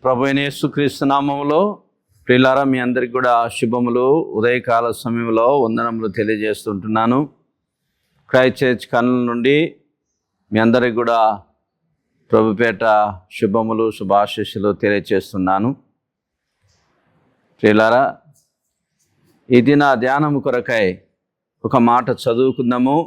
ప్రభు అయిన యేసుక్రీస్తు నామములో ప్రియులారా మీ అందరికి కూడా శుభములు. ఉదయకాల సమయంలో వందనములు తెలియజేస్తుంటున్నాను. క్రైస్ట్ చర్చ్ కర్నూలు నుండి మీ అందరికి కూడా ప్రభుపేట శుభములు శుభాశీస్సులు తెలియజేస్తున్నాను. ప్రియులారా, ఈ దిన ధ్యానము కొరకై ఒక మాట చదువుకుందాము.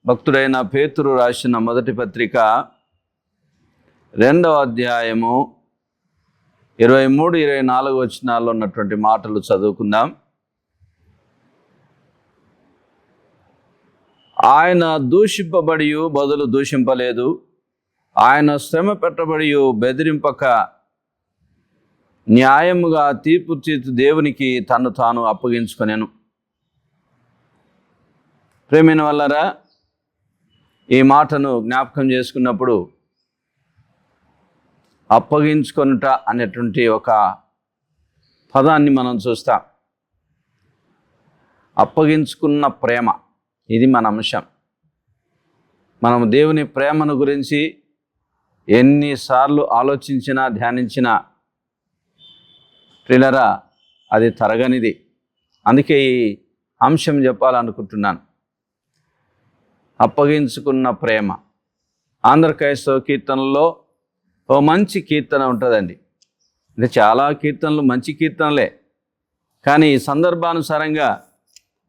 భక్తుడైన పేతురు రాసిన మొదటి పత్రిక 2వ అధ్యాయము 23-24 వచనాల్లో ఉన్నటువంటి మాటలు చదువుకుందాం. ఆయన దూషింపబడి బదులు దూషింపలేదు, ఆయన శ్రమ పెట్టబడి బెదిరింపక న్యాయముగా తీర్పు దేవునికి తను తాను అప్పగించుకొనెను. ప్రేమైన వల్లరా, ఈ మాటను జ్ఞాపకం చేసుకున్నప్పుడు అప్పగించుకొనుట అనేటువంటి ఒక పదాన్ని మనం చూస్తాం. అప్పగించుకున్న ప్రేమ, ఇది మన అంశం. మనం దేవుని ప్రేమను గురించి ఎన్నిసార్లు ఆలోచించినా ధ్యానించినా ప్రియులారా, అది తరగనిది. అందుకే ఈ అంశం చెప్పాలనుకుంటున్నాను. అప్పగించుకున్న ప్రేమ. ఆంధ్ర క్రైస్తవ కీర్తనలో ఓ మంచి కీర్తన ఉంటుందండి. అంటే చాలా కీర్తనలు మంచి కీర్తనలే, కానీ ఈ సందర్భానుసారంగా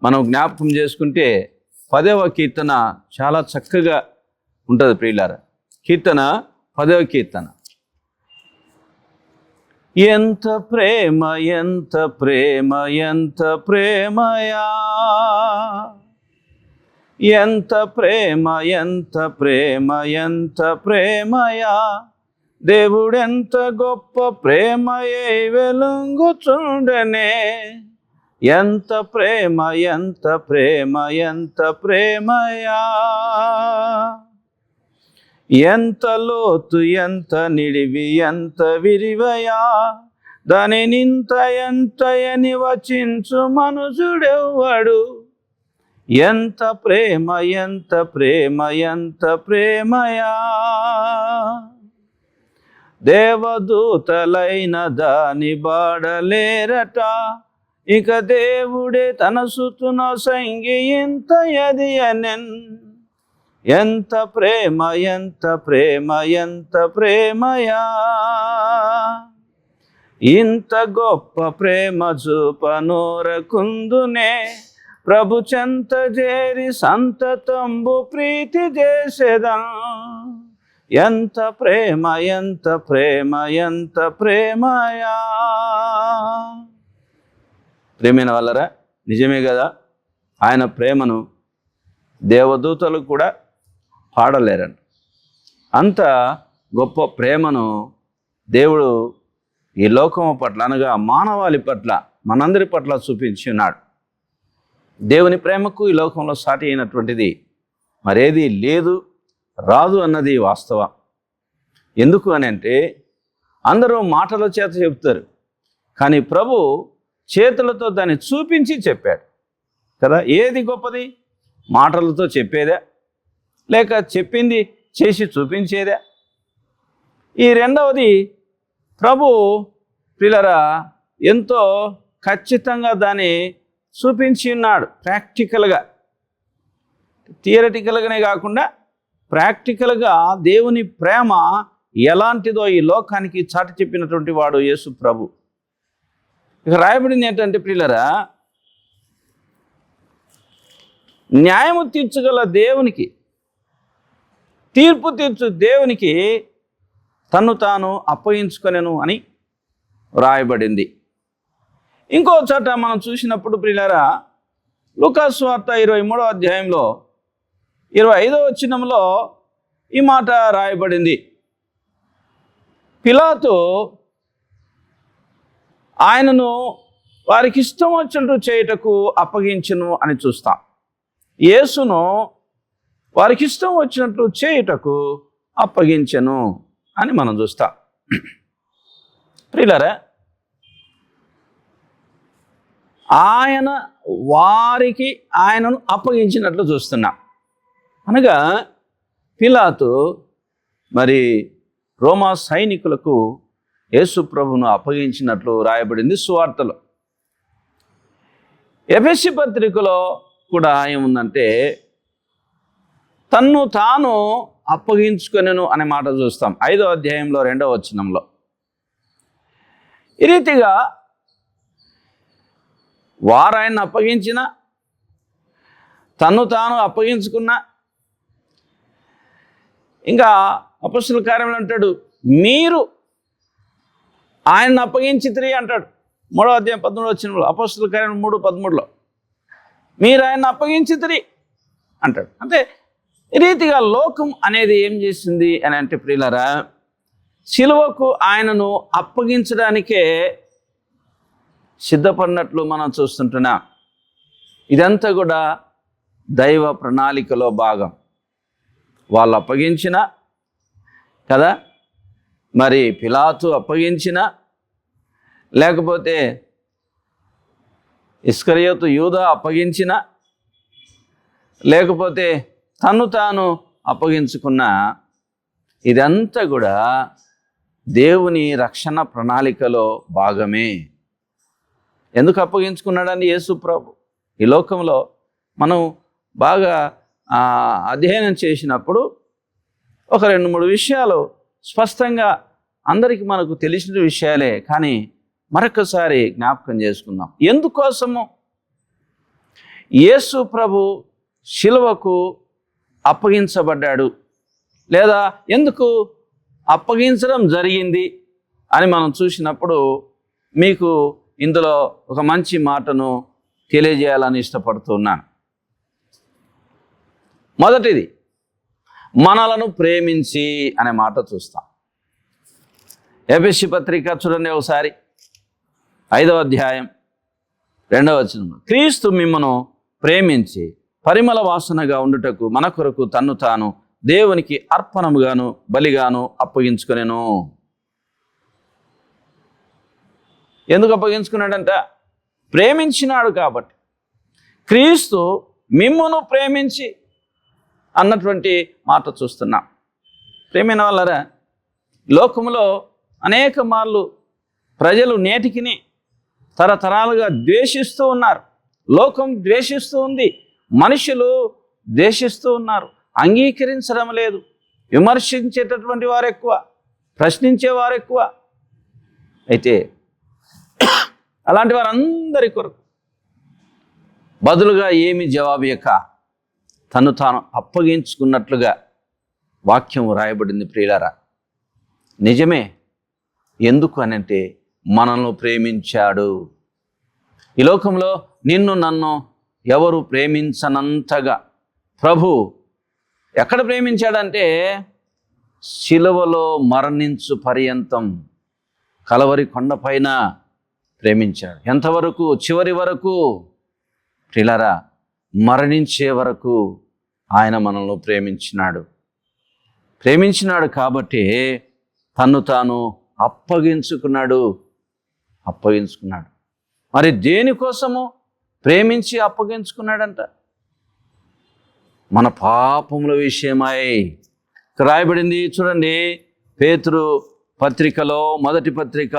మనం జ్ఞాపకం చేసుకుంటే 10వ కీర్తన చాలా చక్కగా ఉంటుంది ప్రియులారా. కీర్తన 10వ కీర్తన. ఎంత ప్రేమ ఎంత ప్రేమ ఎంత ప్రేమయా, ఎంత ప్రేమ ఎంత ప్రేమ ఎంత ప్రేమయా, దేవుడెంత గొప్ప ప్రేమయే వెలుగుచుండెనే, ఎంత ప్రేమ ఎంత ప్రేమ ఎంత ప్రేమయా, ఎంత లోతు ఎంత నిడివి ఎంత విరివయా, దానినింత ఎంతయని వచించు మనుషుడెవ్వడు, ఎంత ప్రేమ ఎంత ప్రేమ ఎంత ప్రేమయా, దేవదూతలైన దాని బాడలేరట, ఇక దేవుడే తన సుతున సంగి ఇంత ఎది అనెన్, ఎంత ప్రేమ ఎంత ప్రేమ ఎంత ప్రేమయా, ఇంత గొప్ప ప్రేమ చూపనోరకుందునే, ప్రభు చెంత చేరి సంతతంబు ప్రీతి చేసేదా, ఎంత ప్రేమ ఎంత ప్రేమ ఎంత ప్రేమయా. ప్రేమైన వాళ్ళరా, నిజమే కదా, ఆయన ప్రేమను దేవదూతలు కూడా పాడలేరండి. అంత గొప్ప ప్రేమను దేవుడు ఈ లోకము పట్ల, అనగా మానవాళి పట్ల, మనందరి పట్ల చూపించి ఉన్నాడు. దేవుని ప్రేమకు ఈ లోకంలో సాటి అయినటువంటిది మరేది లేదు, రాదు అన్నది వాస్తవం. ఎందుకు అని అంటే, అందరూ మాటల చేత చెప్తారు, కానీ ప్రభు చేతులతో దాన్ని చూపించి చెప్పాడు కదా. ఏది గొప్పది? మాటలతో చెప్పేదా, లేక చెప్పింది చేసి చూపించేదా? ఈ రెండవది ప్రభు ప్రియులారా ఎంతో ఖచ్చితంగా దాన్ని చూపించి ఉన్నాడు. ప్రాక్టికల్గా, థియరటికల్గానే కాకుండా ప్రాక్టికల్గా దేవుని ప్రేమ ఎలాంటిదో ఈ లోకానికి చాటి చెప్పినటువంటి వాడు యేసు ప్రభు. ఇక రాయబడింది ఏంటంటే ప్రియులారా, న్యాయము తీర్చగల దేవునికి, తీర్పు తీర్చు దేవునికి తన్ను తాను అప్పగించుకొనెను అని రాయబడింది. ఇంకో చోట మనం చూసినప్పుడు ప్రియులారా, లూకాసు సువార్త 23వ అధ్యాయంలో 25వ వచనంలో ఈ మాట రాయబడింది. పిలాతు ఆయనను వారికి ఇష్టం వచ్చినట్టు చేయుటకు అప్పగించును అని చూస్తాం. యేసును వారికి ఇష్టం వచ్చినట్లు చేయుటకు అప్పగించెను అని మనం చూస్తాం. ప్రియులారా, ఆయన వారికి ఆయనను అప్పగించినట్లు చూస్తున్నాం. అనగా పిలాతు మరి రోమా సైనికులకు యేసు ప్రభువును అప్పగించినట్లు రాయబడింది సువార్తలో. ఎఫెసీ పత్రికలో కూడా ఏముందంటే తన్ను తాను అప్పగించుకొనెను అనే మాట చూస్తాం 5వ అధ్యాయంలో 2వ వచనంలో. ఈ రీతిగా వారు ఆయన్ని అప్పగించిన, తన్ను తాను అప్పగించుకున్న, ఇంకా అపొస్తలుల కార్యంలో అంటాడు మీరు ఆయన్ని అప్పగించితిరి అంటాడు 3వ అధ్యాయం 13వ వచనంలో. అపొస్తలుల కార్యం 3:13లో మీరు ఆయన్ని అప్పగించితిరి అంటాడు. అంటే ఈ రీతిగా లోకం అనేది ఏం చేసింది అని అంటే ప్రియులారా, సిలువకు ఆయనను అప్పగించడానికే సిద్ధపడినట్లు మనం చూస్తుంటున్నాం. ఇదంతా కూడా దైవ ప్రణాళికలో భాగం. వాళ్ళు అప్పగించిన కదా, మరి పిలాతు అప్పగించిన, లేకపోతే ఇస్కరియోతు యూదా అప్పగించిన, లేకపోతే తను తాను అప్పగించుకున్న, ఇదంతా కూడా దేవుని రక్షణ ప్రణాళికలో భాగమే. ఎందుకు అప్పగించుకున్నాడని యేసు ప్రభు ఈ లోకంలో మనం బాగా అధ్యయనం చేసినప్పుడు ఒక 2-3 విషయాలు స్పష్టంగా అందరికీ మనకు తెలిసిన విషయాలే, కానీ మరొకసారి జ్ఞాపకం చేసుకుందాం. ఎందుకోసము యేసు ప్రభు శిలువకు అప్పగించబడ్డాడు, లేదా ఎందుకు అప్పగించడం జరిగింది అని మనం చూసినప్పుడు మీకు ఇందులో ఒక మంచి మాటను తెలియజేయాలని ఇష్టపడుతున్నాను. మొదటిది, మనలను ప్రేమించి అనే మాట చూస్తాం. ఎఫెసీ పత్రిక చూడండి ఒకసారి 5వ అధ్యాయం 2వ వచనం. క్రీస్తు మిమ్మను ప్రేమించి పరిమళ వాసనగా ఉండుటకు మన కొరకు తన్ను తాను దేవునికి అర్పణముగాను బలిగాను అప్పగించుకొనెను. ఎందుకు అప్పగించుకున్నాడంట? ప్రేమించినాడు కాబట్టి. క్రీస్తు మిమ్మును ప్రేమించి అన్నటువంటి మాట చూస్తున్నాం. ప్రేమైన వాళ్ళరా, లోకంలో అనేక మార్లు ప్రజలు నేటికిని తరతరాలుగా ద్వేషిస్తూ ఉన్నారు. లోకం ద్వేషిస్తూ ఉంది, మనుషులు ద్వేషిస్తూ ఉన్నారు, అంగీకరించడం లేదు. విమర్శించేటటువంటి వారు ఎక్కువ, ప్రశ్నించేవారు ఎక్కువ. అయితే అలాంటి వారందరి కొరకు బదులుగా ఏమి జవాబు ఇయ్యక తను తాను అప్పగించుకున్నట్లుగా వాక్యం రాయబడింది. ప్రియులారా, నిజమే. ఎందుకు అనంటే మనల్ని ప్రేమించాడు. ఈ లోకంలో నిన్ను నన్ను ఎవరు ప్రేమించనంతగా ప్రభు ఎక్కడ ప్రేమించాడంటే శిలువలో మరణించు పర్యంతం కలవరి కొండపైన ప్రేమించాడు. ఎంతవరకు? చివరి వరకు. ప్రియులారా, మరణించే వరకు ఆయన మనల్ని ప్రేమించినాడు కాబట్టి తన్ను తాను అప్పగించుకున్నాడు. మరి దేనికోసము ప్రేమించి అప్పగించుకున్నాడంట? మన పాపముల విషయమై. రాయబడింది చూడండి, పేతురు పత్రికలో, మొదటి పత్రిక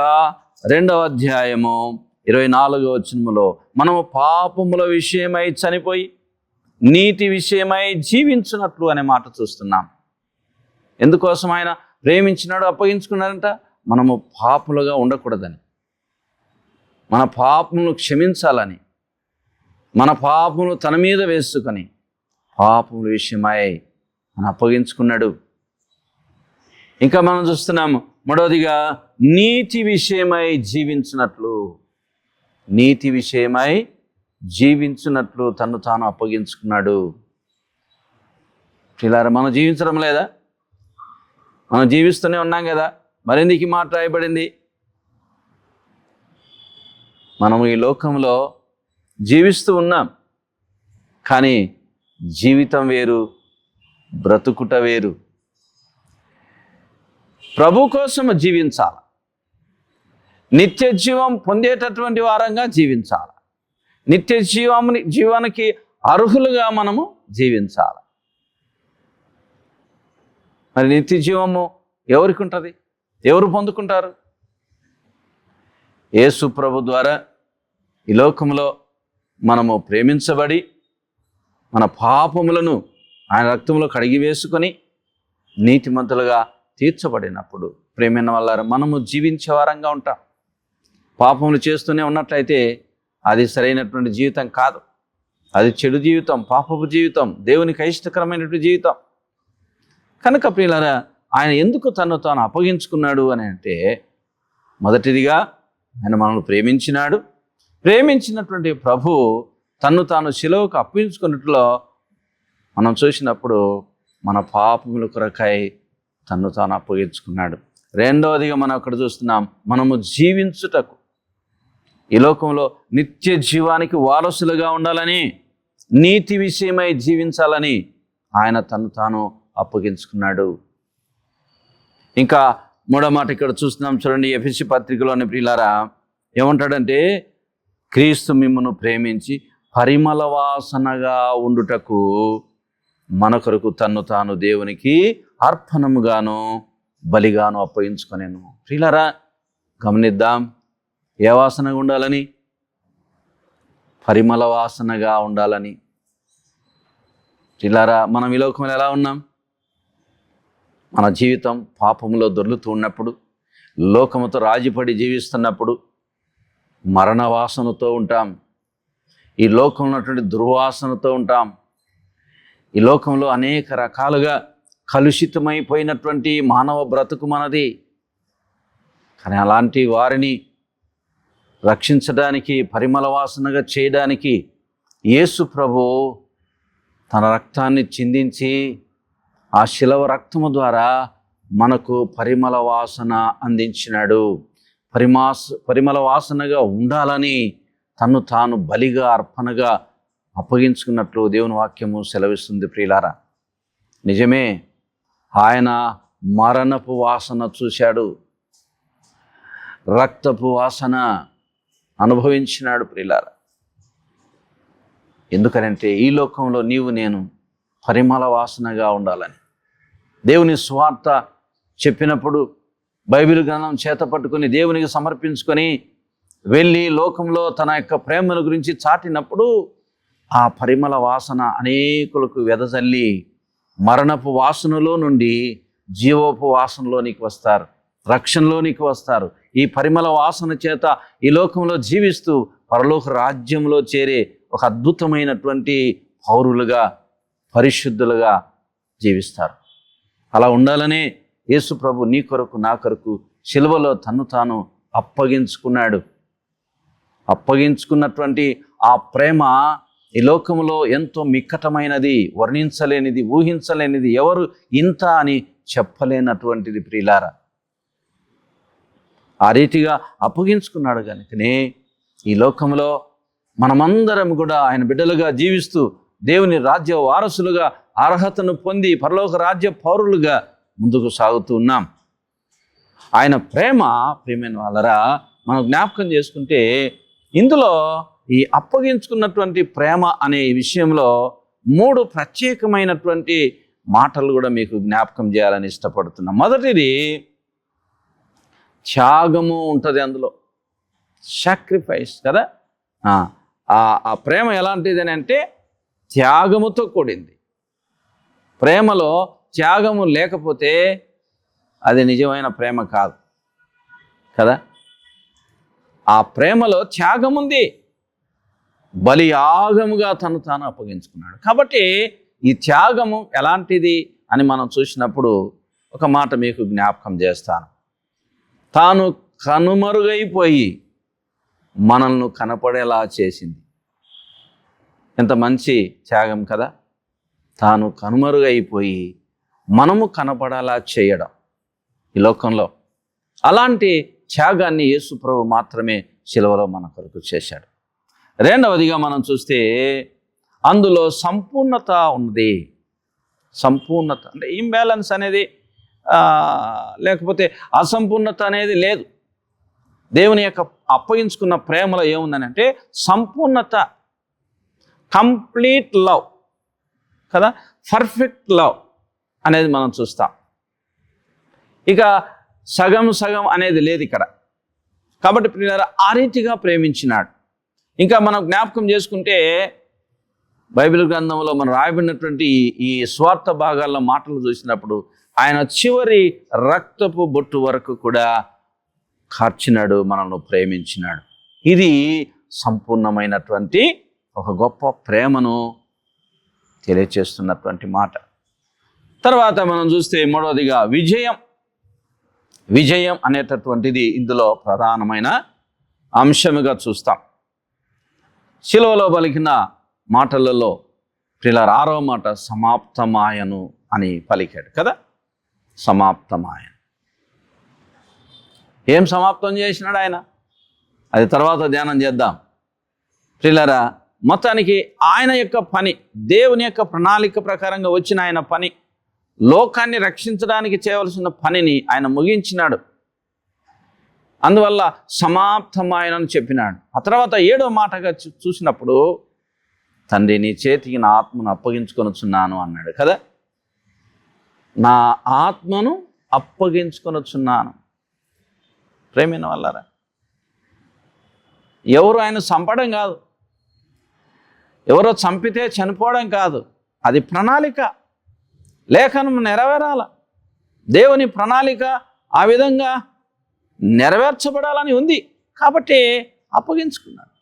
2వ అధ్యాయము 24వ వచనములో, మనము పాపముల విషయమై చనిపోయి నీతి విషయమై జీవించున్నట్లు అనే మాట చూస్తున్నాం. ఎందుకోసం ఆయన ప్రేమించినాడు, అప్పగించుకున్నాడంట? మనము పాపులుగా ఉండకూడదని, మన పాపములు క్షమించాలని, మన పాపములు తన మీద వేసుకొని పాపముల విషయమై మనం అప్పగించుకున్నాడు. ఇంకా మనం చూస్తున్నాము మూడవదిగా, నీతి విషయమై జీవించున్నట్లు తను తాను అప్పగించుకున్నాడు. ఇలా మనం జీవించడం లేదా? మనం జీవిస్తూనే ఉన్నాం కదా, మరెందుకు మాట రాయబడింది? మనము ఈ లోకంలో జీవిస్తూ ఉన్నాం, కానీ జీవితం వేరు, బ్రతుకుట వేరు. ప్రభు కోసం జీవించాలి, నిత్య జీవం పొందేటటువంటి వారంగా జీవించాలి, నిత్య జీవానికి అర్హులుగా మనము జీవించాలి. మరి నిత్య జీవము ఎవరికి ఉంటుంది? ఎవరు పొందుకుంటారు? యేసు ప్రభు ద్వారా ఈ లోకంలో మనము ప్రేమించబడి మన పాపములను ఆయన రక్తంలో కడిగి వేసుకొని నీతిమంతులుగా తీర్చబడినప్పుడు ప్రేమైన వాళ్ళ మనము జీవించే వారంగా ఉంటాం. పాపములు చేస్తూనే ఉన్నట్లయితే అది సరైనటువంటి జీవితం కాదు. అది చెడు జీవితం, పాపపు జీవితం, దేవునికి అయిష్టకరమైనటువంటి జీవితం. కనుక ప్రియులారా, ఆయన ఎందుకు తను తాను అప్పగించుకున్నాడు అని అంటే, మొదటిదిగా ఆయన మనల్ని ప్రేమించినాడు. ప్రేమించినటువంటి ప్రభు తన్ను తాను శిలువకు అప్పగించుకున్నట్లో మనం చూసినప్పుడు మన పాపముల కొరకై తన్ను తాను అప్పగించుకున్నాడు. రెండవదిగా మనం అక్కడ చూస్తున్నాం, మనము జీవించుటకు, ఈ లోకంలో నిత్య జీవానికి వారసులుగా ఉండాలని, నీతి విషయమై జీవించాలని ఆయన తను తాను అప్పగించుకున్నాడు. ఇంకా మూడో మాట ఇక్కడ చూస్తున్నాం చూడండి, ఎఫెసీ పత్రికలోని ప్రియులారా ఏమంటాడంటే, క్రీస్తు మిమ్మును ప్రేమించి పరిమళ వాసనగా ఉండుటకు మన కొరకు తన్ను తాను దేవునికి అర్పణముగాను బలిగాను అప్పగించుకొనెను. ప్రియులారా గమనిద్దాం, ఏ వాసనగా ఉండాలని? పరిమళ వాసనగా ఉండాలని. ప్రియులారా మనం ఈ లోకంలో ఎలా ఉన్నాం? మన జీవితం పాపములో దొర్లుతూ ఉన్నప్పుడు, లోకముతో రాజీపడి జీవిస్తున్నప్పుడు మరణ వాసనతో ఉంటాం. ఈ లోకంలో ఉన్నటువంటి దుర్వాసనతో ఉంటాం. ఈ లోకంలో అనేక రకాలుగా కలుషితమైపోయినటువంటి మానవ బ్రతుకు మనది. కానీ అలాంటి వారిని రక్షించడానికి, పరిమళ వాసనగా చేయడానికి యేసు ప్రభు తన రక్తాన్ని చిందించి ఆ శిలవ రక్తము ద్వారా మనకు పరిమళ వాసన అందించినాడు. పరిమళ వాసనగా ఉండాలని తను తాను బలిగా అర్పణగా అప్పగించుకున్నట్లు దేవుని వాక్యము సెలవిస్తుంది. ప్రియులారా నిజమే, ఆయన మరణపు వాసన చూశాడు, రక్తపు వాసన అనుభవించినాడు. ప్రియులారా ఎందుకనంటే ఈ లోకంలో నీవు నేను పరిమళ వాసనగా ఉండాలని. దేవుని సువార్త చెప్పినప్పుడు బైబిల్ గ్రంథం చేత పట్టుకొని దేవునికి సమర్పించుకొని వెళ్ళి లోకంలో తన యొక్క ప్రేమను గురించి చాటినప్పుడు ఆ పరిమళ వాసన అనేకులకు వెదజల్లి మరణపు వాసనలో నుండి జీవోపు వాసనలోనికి వస్తారు, రక్షణలోనికి వస్తారు. ఈ పరిమళ వాసన చేత ఈ లోకంలో జీవిస్తూ పరలోక రాజ్యంలో చేరే ఒక అద్భుతమైనటువంటి పౌరులుగా, పరిశుద్ధులుగా జీవిస్తారు. అలా ఉండాలనే యేసు ప్రభు నీ కొరకు నా కొరకు శిలువలో తన్ను తాను అప్పగించుకున్నాడు. అప్పగించుకున్నటువంటి ఆ ప్రేమ ఈ లోకంలో ఎంతో మిక్కటమైనది, వర్ణించలేనిది, ఊహించలేనిది, ఎవరు ఇంత అని చెప్పలేనటువంటిది. ప్రియులారా ఆ రీతిగా అప్పగించుకున్నాడు కనుకనే ఈ లోకంలో మనమందరం కూడా ఆయన బిడ్డలుగా జీవిస్తూ దేవుని రాజ్య వారసులుగా అర్హతను పొంది పరలోక రాజ్య పౌరులుగా ముందుకు సాగుతూ ఉన్నాం. ఆయన ప్రేమైన వాళ్ళరా మనం జ్ఞాపకం చేసుకుంటే ఇందులో ఈ అప్పగించుకున్నటువంటి ప్రేమ అనే విషయంలో 3 ప్రత్యేకమైనటువంటి మాటలు కూడా మీకు జ్ఞాపకం చేయాలని ఇష్టపడుతున్నాం. మొదటిది త్యాగము ఉంటుంది అందులో, సాక్రిఫైస్ కదా. ఆ ప్రేమ ఎలాంటిది అని అంటే త్యాగముతో కూడింది. ప్రేమలో త్యాగము లేకపోతే అది నిజమైన ప్రేమ కాదు కదా. ఆ ప్రేమలో త్యాగం ఉంది, బలియాగముగా తను తాను అప్పగించుకున్నాడు. కాబట్టి ఈ త్యాగము ఎలాంటిది అని మనం చూసినప్పుడు ఒక మాట మీకు జ్ఞాపకం చేస్తాను. తాను కనుమరుగైపోయి మనల్ని కనపడేలా చేసింది. ఎంత మంచి త్యాగం కదా. తాను కనుమరుగైపోయి మనము కనపడేలా చేయడం ఈ లోకంలో. అలాంటి త్యాగాన్ని యేసు ప్రభు మాత్రమే శిలువలో మన కొరకు చేశాడు. రెండవదిగా మనం చూస్తే అందులో సంపూర్ణత ఉన్నది. సంపూర్ణత అంటే ఇంబ్యాలెన్స్ అనేది లేకపోతే అసంపూర్ణత అనేది లేదు. దేవుని యొక్క అప్పగించుకున్న ప్రేమలో ఏముందని అంటే సంపూర్ణత, కంప్లీట్ లవ్ కదా, పర్ఫెక్ట్ లవ్ అనేది మనం చూస్తాం. ఇక సగం సగం అనేది లేదు ఇక్కడ. కాబట్టి ప్రియులారా, ఆ రీతిగా ప్రేమించినాడు. ఇంకా మనం జ్ఞాపకం చేసుకుంటే బైబిల్ గ్రంథంలో మనం రాయబడినటువంటి ఈ స్వార్థ భాగాల్లో మాటలు చూసినప్పుడు ఆయన చివరి రక్తపు బొట్టు వరకు కూడా కార్చినాడు, మనల్ని ప్రేమించినాడు. ఇది సంపూర్ణమైనటువంటి ఒక గొప్ప ప్రేమను తెలియచేస్తున్నటువంటి మాట. తర్వాత మనం చూస్తే మూడవదిగా విజయం అనేటటువంటిది ఇందులో ప్రధానమైన అంశముగా చూస్తాం. శిలువలో పలికిన మాటలలో ప్రియులారా, 6వ మాట సమాప్తమాయను అని పలికాడు కదా. సమాప్తమాయను. ఏం సమాప్తం చేసినాడు ఆయన? అది తర్వాత ధ్యానం చేద్దాం. ప్రియులారా, మొత్తానికి ఆయన యొక్క పని, దేవుని యొక్క ప్రణాళిక ప్రకారంగా వచ్చిన ఆయన పని, లోకాన్ని రక్షించడానికి చేయవలసిన పనిని ఆయన ముగించినాడు. అందువల్ల సమాప్తమాయనని చెప్పినాడు. ఆ తర్వాత 7వ మాటగా చూసినప్పుడు తండ్రి, నీ చేతికి నా ఆత్మను అప్పగించుకొనుచున్నాను అన్నాడు కదా. నా ఆత్మను అప్పగించుకొనుచున్నాను. ప్రేమైన వాళ్ళారా, ఎవరు ఆయన చంపడం కాదు, ఎవరో చంపితే చనిపోవడం కాదు. అది ప్రణాళిక, లేఖనం నెరవేరాల. దేవుని ప్రణాళిక ఆ విధంగా నెరవేర్చబడాలని ఉంది కాబట్టి అప్పగించుకున్నాడు.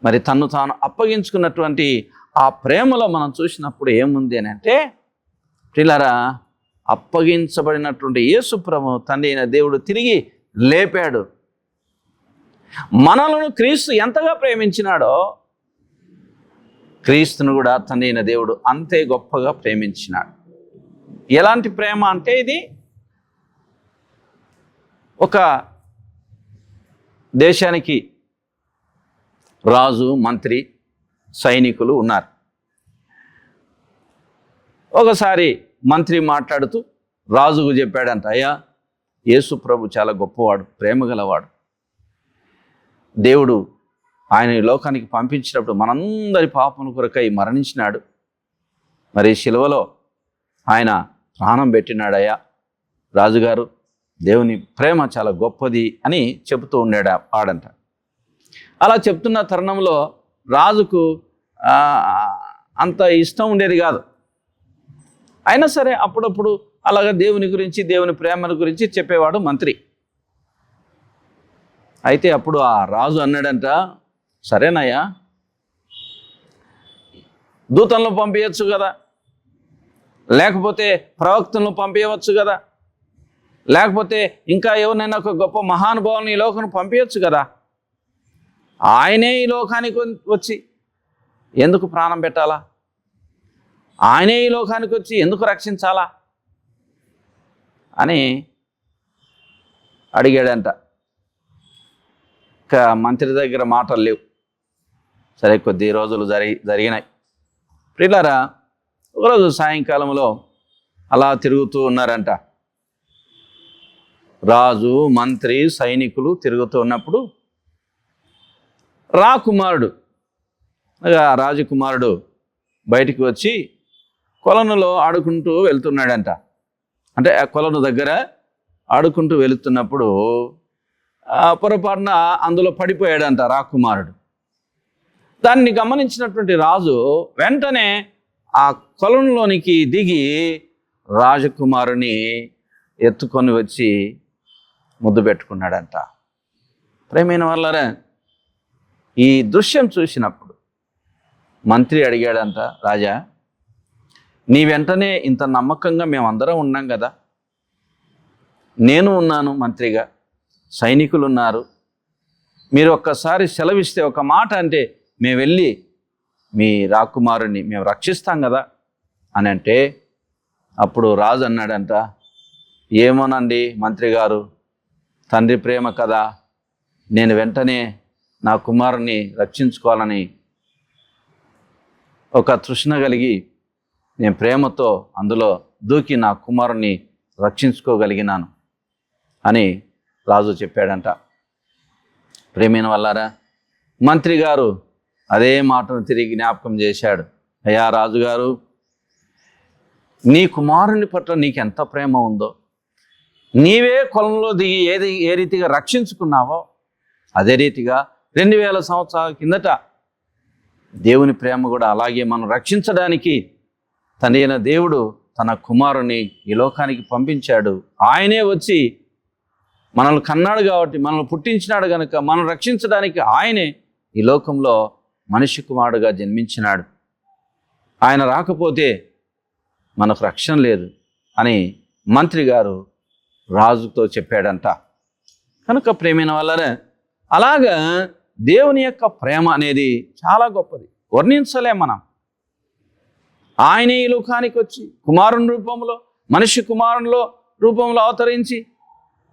మరి తన్ను తాను అప్పగించుకున్నటువంటి ఆ ప్రేమలో మనం చూసినప్పుడు ఏముంది అని అంటే, ప్రియులారా, అప్పగించబడినటువంటి యేసు ప్రభువు తండ్రి అయిన దేవుడు తిరిగి లేపాడు. మనలను క్రీస్తు ఎంతగా ప్రేమించినాడో క్రీస్తును కూడా తండ్రి అయిన దేవుడు అంతే గొప్పగా ప్రేమించినాడు. ఎలాంటి ప్రేమ అంటే, ఇది ఒక దేశానికి రాజు, మంత్రి, సైనికులు ఉన్నారు. ఒకసారి మంత్రి మాట్లాడుతూ రాజుకు చెప్పాడంట, అయ్యా, యేసు ప్రభు చాలా గొప్పవాడు, ప్రేమ గలవాడు. దేవుడు ఆయన ఈ లోకానికి పంపించినప్పుడు మనందరి పాపం కొరకై మరణించినాడు. మరి శిలువలో ఆయన ప్రాణం పెట్టినాడయ్యా. రాజుగారు, దేవుని ప్రేమ చాలా గొప్పది అని చెబుతూ ఉన్నాడు ఆడంట. అలా చెప్తున్న తరుణంలో రాజుకు అంత ఇష్టం ఉండేది కాదు. అయినా సరే అప్పుడప్పుడు అలాగా దేవుని గురించి, దేవుని ప్రేమను గురించి చెప్పేవాడు మంత్రి. అయితే అప్పుడు ఆ రాజు అన్నాడంట, సరేనయ్యా, దూతలను పంపించచ్చు కదా, లేకపోతే ప్రవక్తలను పంపించవచ్చు కదా, లేకపోతే ఇంకా ఎవరినైనా ఒక గొప్ప మహానుభావుని ఈ లోకాన్ని పంపించచ్చు కదా. ఆయనే ఈ లోకానికి వచ్చి ఎందుకు ప్రాణం పెట్టాలా? ఆయనే ఈ లోకానికి వచ్చి ఎందుకు రక్షించాలా అని అడిగాడంట. ఇంకా మంత్రి దగ్గర మాటలు లేవు. సరే, కొద్ది రోజులు జరిగినాయి. ప్రియులారా, ఒకరోజు సాయంకాలంలో అలా తిరుగుతూ ఉన్నారంట. రాజు, మంత్రి, సైనికులు తిరుగుతూ ఉన్నప్పుడు రాకుమారుడు, రాజకుమారుడు బయటికి వచ్చి కొలనులో ఆడుకుంటూ వెళ్తున్నాడంట. అంటే ఆ కొలను దగ్గర ఆడుకుంటూ వెళుతున్నప్పుడు పొరపాటున అందులో పడిపోయాడంట రాకుమారుడు. దాన్ని గమనించినటువంటి రాజు వెంటనే ఆ కొలంలోనికి దిగి రాజకుమారుని ఎత్తుకొని వచ్చి ముద్దు పెట్టుకున్నాడంట. ప్రేమైన వాళ్ళారా, ఈ దృశ్యం చూసినప్పుడు మంత్రి అడిగాడంట, రాజా, నీ వెంటనే ఇంత నమ్మకంగా మేమందరం ఉన్నాం కదా, నేను ఉన్నాను మంత్రిగా, సైనికులు ఉన్నారు, మీరు ఒక్కసారి సెలవిస్తే, ఒక మాట అంటే మేము వెళ్ళి మీ రాకుమారుని మేము రక్షిస్తాం కదా అని అంటే, అప్పుడు రాజు అన్నాడంట, ఏమోనండి మంత్రి గారు, తండ్రి ప్రేమ కదా, నేను వెంటనే నా కుమారుని రక్షించుకోవాలని ఒక తృష్ణ కలిగి నేను ప్రేమతో అందులో దూకి నా కుమారుని రక్షించుకోగలిగినాను అని రాజు చెప్పాడంట. ప్రేమైన వాళ్ళారా, మంత్రి గారు అదే మాటను తిరిగి జ్ఞాపకం చేశాడు. అయ్యా రాజుగారు, నీ కుమారుని పట్ల నీకు ఎంత ప్రేమ ఉందో, నీవే కొలంలో దిగి ఏ రీతిగా రక్షించుకున్నావో అదే రీతిగా 2000 సంవత్సరాల కిందట దేవుని ప్రేమ కూడా అలాగే మనం రక్షించడానికి తండ్రి అయిన దేవుడు తన కుమారుని ఈ లోకానికి పంపించాడు. ఆయనే వచ్చి మనల్ని కన్నాడు కాబట్టి, మనల్ని పుట్టించినాడు కనుక మనం రక్షించడానికి ఆయనే ఈ లోకంలో మనిషి కుమారుడుగా జన్మించినాడు. ఆయన రాకపోతే మనకు రక్షణ లేదు అని మంత్రి గారు రాజుతో చెప్పాడంట. కనుక ప్రేమైన వాళ్ళనే అలాగా దేవుని యొక్క ప్రేమ అనేది చాలా గొప్పది, వర్ణించలేం మనం. ఆయన ఈ లోకానికి వచ్చి కుమారుని రూపంలో, మనిషి కుమారునిలో రూపంలో అవతరించి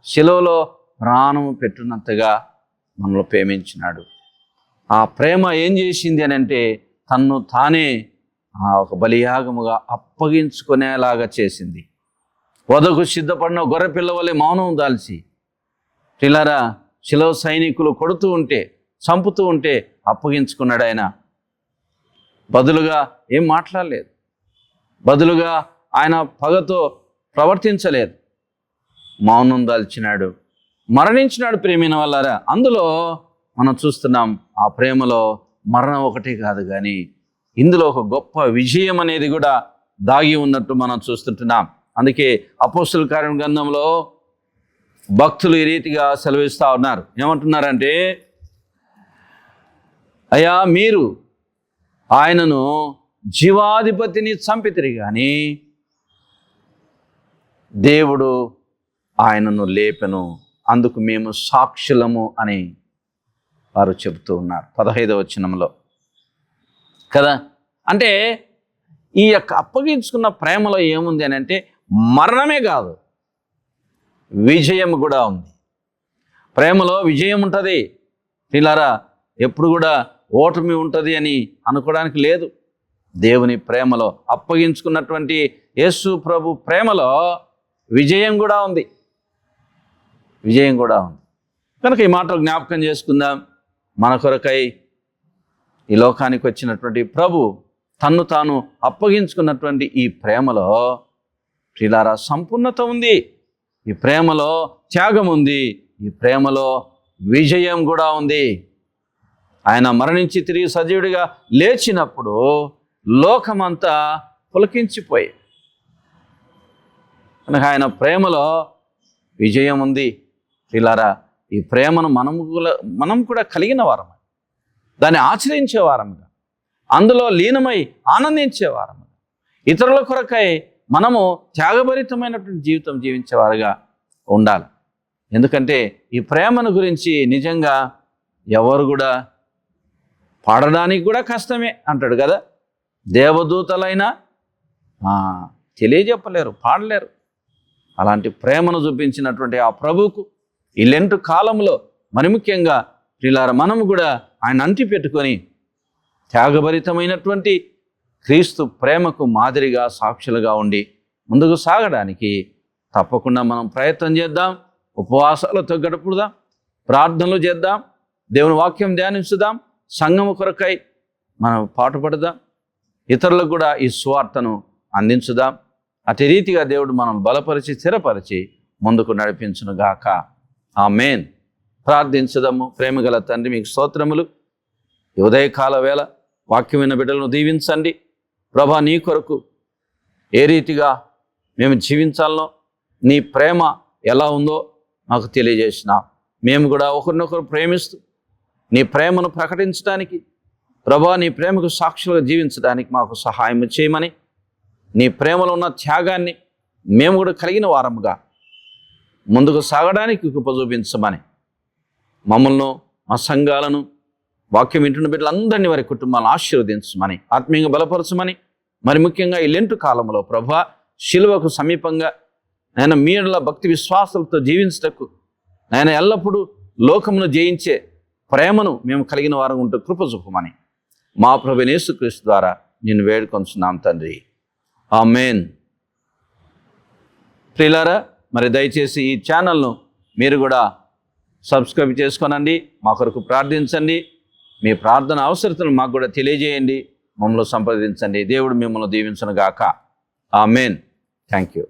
శిలువలో ప్రాణము పెట్టున్నంతగా మనలో ప్రేమించినాడు. ఆ ప్రేమ ఏం చేసింది అని అంటే తన్ను తానే ఒక బలియాగముగా అప్పగించుకునేలాగా చేసింది. వధకు సిద్ధపడిన గొర్రెపిల్ల వలె మౌనం దాల్చి పిల్లరా శిలువ సైనికులు కొడుతూ ఉంటే, చంపుతూ ఉంటే అప్పగించుకున్నాడు. ఆయన బదులుగా ఏం మాట్లాడలేదు, బదులుగా ఆయన పగతో ప్రవర్తించలేదు, మౌనం దాల్చినాడు, మరణించినాడు. ప్రేమైన వాళ్ళారా, అందులో మనం చూస్తున్నాం ఆ ప్రేమలో మరణం ఒకటి కాదు కానీ ఇందులో ఒక గొప్ప విజయం అనేది కూడా దాగి ఉన్నట్టు మనం చూస్తుంటున్నాం. అందుకే అపోస్తుల కార్యం గ్రంథంలో భక్తులు ఈ రీతిగా సెలవిస్తూ ఉన్నారు. ఏమంటున్నారంటే, అయ్యా మీరు ఆయనను జీవాధిపతిని చంపితిరి కానీ దేవుడు ఆయనను లేపెను, అందుకు మేము సాక్షులము అని వారు చెబుతూ ఉన్నారు 15వ వచనంలో కదా. అంటే ఈ యొక్క అప్పగించుకున్న ప్రేమలో ఏముంది అని అంటే మరణమే కాదు, విజయం కూడా ఉంది. ప్రేమలో విజయం ఉంటుంది పిల్లరా, ఎప్పుడు కూడా ఓటమి ఉంటుంది అని అనుకోవడానికి లేదు. దేవుని ప్రేమలో, అప్పగించుకున్నటువంటి యేసు ప్రభు ప్రేమలో విజయం కూడా ఉంది, విజయం కూడా ఉంది. కనుక ఈ మాటలు జ్ఞాపకం చేసుకుందాం. మన కొరకై ఈ లోకానికి వచ్చినటువంటి ప్రభు తన్ను తాను అప్పగించుకున్నటువంటి ఈ ప్రేమలో ప్రియులారా సంపూర్ణత ఉంది, ఈ ప్రేమలో త్యాగం ఉంది, ఈ ప్రేమలో విజయం కూడా ఉంది. ఆయన మరణించి తిరిగి సజీవుడిగా లేచినప్పుడు లోకమంతా పులకించిపోయి, కనుక ఆయన ప్రేమలో విజయం ఉంది. ప్రియులారా ఈ ప్రేమను మనం కూడా కలిగిన వారం, దాన్ని ఆచరించే వారముగా, అందులో లీనమై ఆనందించే వారముగా, ఇతరుల కొరకై మనము త్యాగభరితమైనటువంటి జీవితం జీవించేవారుగా ఉండాలి. ఎందుకంటే ఈ ప్రేమను గురించి నిజంగా ఎవరు కూడా పాడడానికి కూడా కష్టమే అంటాడు కదా. దేవదూతలైనా తెలియజెప్పలేరు, పాడలేరు. అలాంటి ప్రేమను చూపించినటువంటి ఆ ప్రభువుకు ఈ లెంటు కాలంలో మరి ముఖ్యంగా ప్రియులారా మనము కూడా ఆయన అంటి పెట్టుకొని త్యాగభరితమైనటువంటి క్రీస్తు ప్రేమకు మాదిరిగా సాక్షులుగా ఉండి ముందుకు సాగడానికి తప్పకుండా మనం ప్రయత్నం చేద్దాం. ఉపవాసాలతో గడుపుదాం, ప్రార్థనలు చేద్దాం, దేవుని వాక్యం ధ్యానించుదాం, సంఘము కొరకై మనం పాటుపడదాం, ఇతరులకు కూడా ఈ సువార్తను అందించుదాం. అటు రీతిగా దేవుడు మనం బలపరిచి స్థిరపరిచి ముందుకు నడిపించునుగాక. ఆమేన్. ప్రార్థించుదాము. ప్రేమగల తండ్రి, మీకు స్తోత్రములు. ఈ ఉదయకాల వేళ వాక్యమైన బిడ్డలను దీవించండి ప్రభా. నీ కొరకు ఏ రీతిగా మేము జీవించాలనో, నీ ప్రేమ ఎలా ఉందో మాకు తెలియజేసినాం. మేము కూడా ఒకరినొకరు ప్రేమిస్తూ నీ ప్రేమను ప్రకటించడానికి ప్రభా, నీ ప్రేమకు సాక్షులుగా జీవించడానికి మాకు సహాయం చేయమని, నీ ప్రేమలో ఉన్న త్యాగాన్ని మేము కూడా కలిగిన వారముగా ముందుకు సాగడానికి కృప చూపించమని, మమ్మల్ని, మా సంఘాలను, వాక్యం వింటున్న బిడ్డలందరినీ వారి కుటుంబాలను ఆశీర్వదించమని, ఆత్మీయంగా బలపరచమని, మరి ముఖ్యంగా ఈ లెంటు కాలంలో ప్రభా శిలువకు సమీపంగా ఆయన మీడల భక్తి విశ్వాసాలతో జీవించటకు ఆయన ఎల్లప్పుడూ లోకమును జయించే ప్రేమను మేము కలిగిన వారం ఉంటూ కృప చూపమని మా ప్రభువైన యేసుక్రీస్తు ద్వారా నిన్ను వేడుకొంచున్నాం తండ్రి. ఆమేన్. ప్రియులారా, మరి దయచేసి ఈ ఛానల్ను మీరు కూడా సబ్స్క్రైబ్ చేసుకోనండి, మా కొరకు ప్రార్థించండి, మీ ప్రార్థన అవసరతను మాకు కూడా తెలియజేయండి, మమ్మల్ని సంప్రదించండి. దేవుడు మిమ్మల్ని దీవించును గాక. ఆమేన్. Thank you.